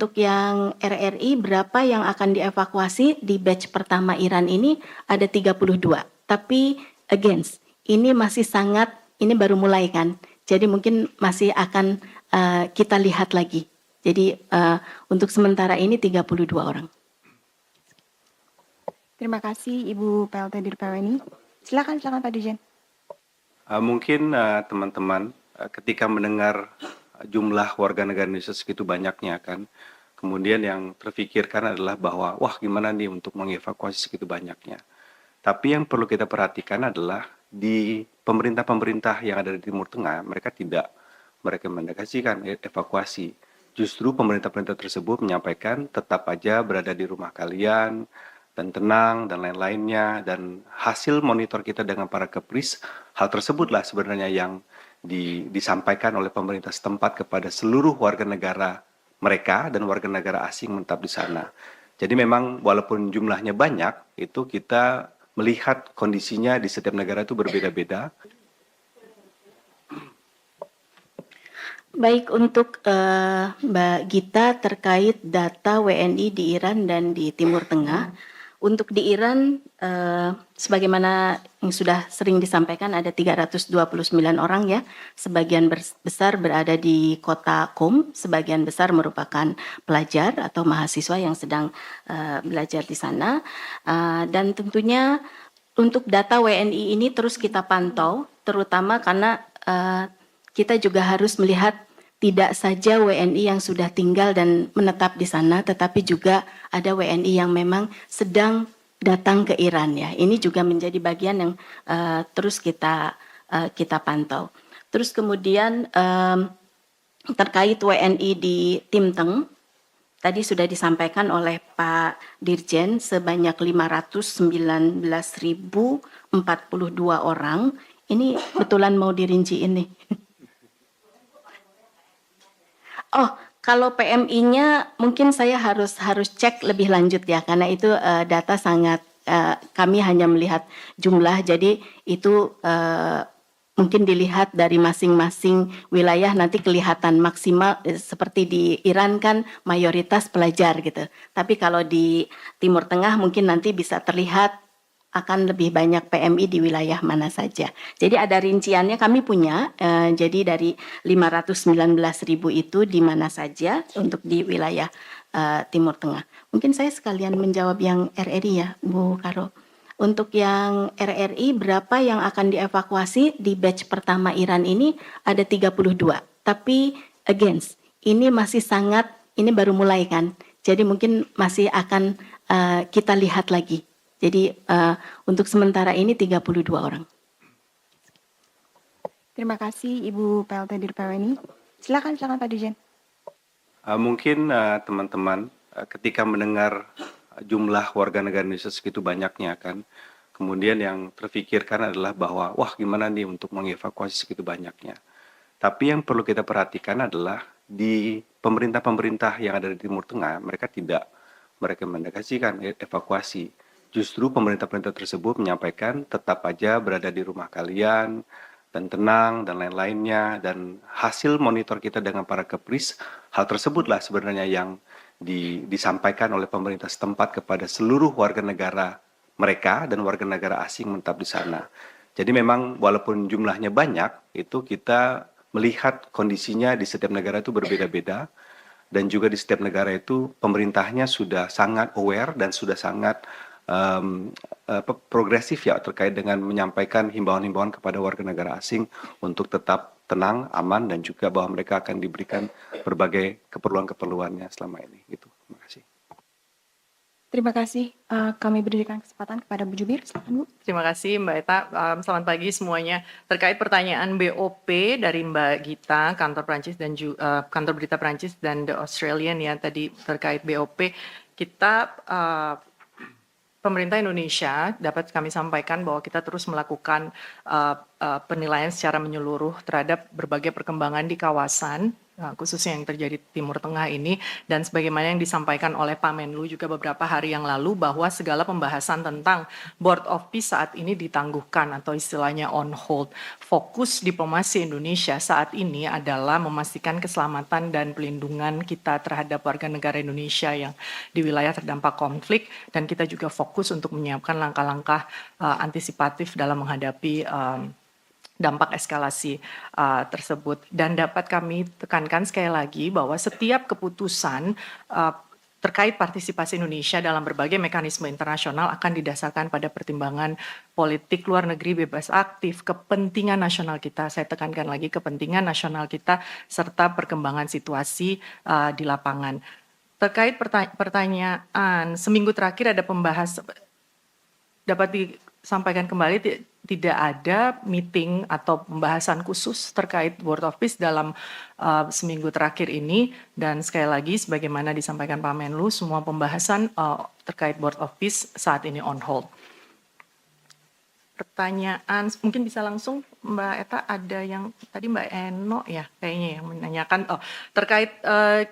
untuk yang RRI berapa yang akan dievakuasi di batch pertama Iran ini ada 32. Tapi against, ini masih sangat, ini baru mulai kan. Jadi mungkin masih akan kita lihat lagi. Jadi untuk sementara ini 32 orang. Terima kasih Ibu PLT Dirpeweni. Silakan Pak Dirjen. Mungkin teman-teman ketika mendengar jumlah warga negara Indonesia segitu banyaknya kan, kemudian yang terfikirkan adalah bahwa wah gimana nih untuk mengevakuasi segitu banyaknya. Tapi yang perlu kita perhatikan adalah di pemerintah-pemerintah yang ada di Timur Tengah, mereka tidak merekomendasikan evakuasi. Justru pemerintah-pemerintah tersebut menyampaikan tetap aja berada di rumah kalian, dan tenang, dan lain-lainnya. Dan hasil monitor kita dengan para kepris, hal tersebutlah sebenarnya yang disampaikan oleh pemerintah setempat kepada seluruh warga negara mereka dan warga negara asing menetap di sana. Jadi memang walaupun jumlahnya banyak, itu kita melihat kondisinya di setiap negara itu berbeda-beda. Baik, untuk Mbak Gita terkait data WNI di Iran dan di Timur Tengah. Untuk di Iran, sebagaimana yang sudah sering disampaikan ada 329 orang ya, sebagian besar berada di kota Qom, sebagian besar merupakan pelajar atau mahasiswa yang sedang belajar di sana. Dan tentunya untuk data WNI ini terus kita pantau, terutama karena kita juga harus melihat tidak saja WNI yang sudah tinggal dan menetap di sana, tetapi juga ada WNI yang memang sedang datang ke Iran ya. Ini juga menjadi bagian yang terus kita pantau. Terus kemudian terkait WNI di Timteng, tadi sudah disampaikan oleh Pak Dirjen sebanyak 519.042 orang. Ini betulan mau dirinciin nih. Oh, kalau PMI-nya mungkin saya harus cek lebih lanjut ya, karena itu data sangat kami hanya melihat jumlah, jadi itu mungkin dilihat dari masing-masing wilayah nanti kelihatan maksimal seperti di Iran kan mayoritas pelajar gitu. Tapi kalau di Timur Tengah mungkin nanti bisa terlihat akan lebih banyak PMI di wilayah mana saja. Jadi ada rinciannya kami punya, jadi dari 519.000 itu di mana saja untuk di wilayah Timur Tengah. Mungkin saya sekalian menjawab yang RRI ya, Bu Karo. Untuk yang RRI berapa yang akan dievakuasi di batch pertama Iran ini ada 32. Tapi against, ini masih sangat, ini baru mulai kan. Jadi mungkin masih akan kita lihat lagi. Jadi untuk sementara ini 32 orang. Terima kasih Ibu PLT Dirpeweni. Silakan Pak Dirjen. Mungkin teman-teman ketika mendengar jumlah warga negara Indonesia segitu banyaknya kan, kemudian yang terfikirkan adalah bahwa wah gimana nih untuk mengevakuasi segitu banyaknya. Tapi yang perlu kita perhatikan adalah di pemerintah-pemerintah yang ada di Timur Tengah, mereka tidak merekomendasikan evakuasi. Justru pemerintah-pemerintah tersebut menyampaikan tetap aja berada di rumah kalian, dan tenang, dan lain-lainnya. Dan hasil monitor kita dengan para kepris, hal tersebutlah sebenarnya yang disampaikan oleh pemerintah setempat kepada seluruh warga negara mereka dan warga negara asing menetap di sana. Jadi memang walaupun jumlahnya banyak, itu kita melihat kondisinya di setiap negara itu berbeda-beda. Dan juga di setiap negara itu pemerintahnya sudah sangat aware dan sudah sangat progresif ya terkait dengan menyampaikan himbauan-himbauan kepada warga negara asing untuk tetap tenang, aman, dan juga bahwa mereka akan diberikan berbagai keperluan-keperluannya selama ini. Gitu. Terima kasih. Terima kasih. Kami berikan kesempatan kepada Bu Jubir. Silakan Bu. Terima kasih Mbak Eta. Selamat pagi semuanya. Terkait pertanyaan BOP dari Mbak Gita, kantor Prancis dan kantor berita Prancis dan The Australian ya tadi terkait BOP, kita pemerintah Indonesia dapat kami sampaikan bahwa kita terus melakukan penilaian secara menyeluruh terhadap berbagai perkembangan di kawasan khususnya yang terjadi di Timur Tengah ini, dan sebagaimana yang disampaikan oleh Pak Menlu juga beberapa hari yang lalu bahwa segala pembahasan tentang Board of Peace saat ini ditangguhkan atau istilahnya on hold. Fokus diplomasi Indonesia saat ini adalah memastikan keselamatan dan pelindungan kita terhadap warga negara Indonesia yang di wilayah terdampak konflik, dan kita juga fokus untuk menyiapkan langkah-langkah antisipatif dalam menghadapi dampak eskalasi tersebut. Dan dapat kami tekankan sekali lagi bahwa setiap keputusan terkait partisipasi Indonesia dalam berbagai mekanisme internasional akan didasarkan pada pertimbangan politik luar negeri bebas aktif, kepentingan nasional kita, saya tekankan lagi kepentingan nasional kita, serta perkembangan situasi di lapangan. Terkait pertanyaan, seminggu terakhir ada pembahasan, dapat disampaikan kembali, tidak ada meeting atau pembahasan khusus terkait Board of Peace dalam seminggu terakhir ini, dan sekali lagi sebagaimana disampaikan Pak Menlu, semua pembahasan terkait Board of Peace saat ini on hold. Pertanyaan mungkin bisa langsung Mbak Eta, ada yang tadi Mbak Eno ya kayaknya yang menanyakan terkait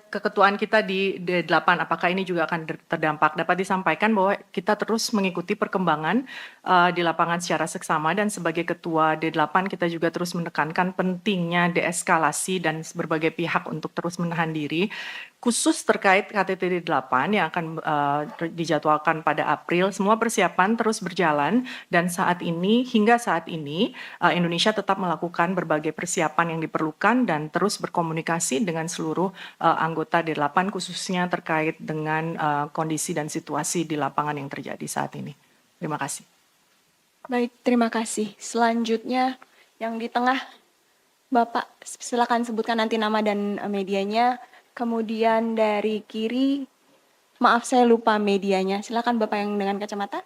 keketuaan kita di D8, apakah ini juga akan terdampak. Dapat disampaikan bahwa kita terus mengikuti perkembangan di lapangan secara seksama, dan sebagai ketua D8 kita juga terus menekankan pentingnya deeskalasi dan berbagai pihak untuk terus menahan diri, khusus terkait KTT D8 yang akan dijadwalkan pada April. Semua persiapan terus berjalan, dan hingga saat ini Indonesia tetap melakukan berbagai persiapan yang diperlukan dan terus berkomunikasi dengan seluruh anggota D8 khususnya terkait dengan kondisi dan situasi di lapangan yang terjadi saat ini. Terima kasih. Baik, terima kasih. Selanjutnya yang di tengah, Bapak silakan sebutkan nanti nama dan medianya. Kemudian dari kiri, maaf saya lupa medianya. Silakan Bapak yang dengan kacamata.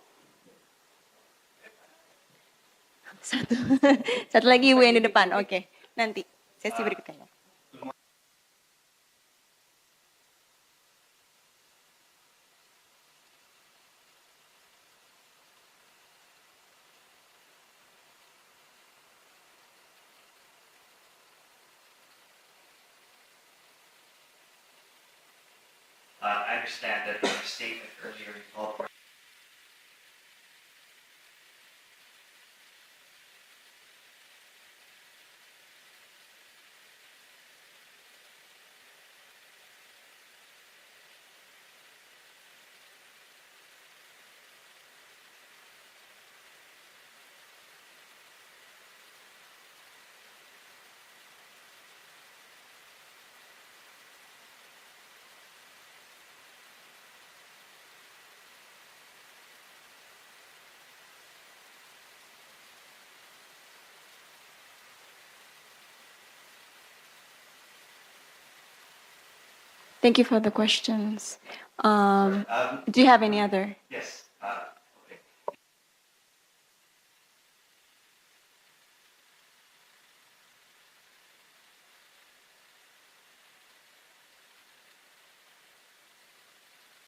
Satu lagi Ibu yang di depan. Oke, nanti sesi berikutnya. I understand that in your statement earlier you called for Thank you for the questions. Do you have any other? yes.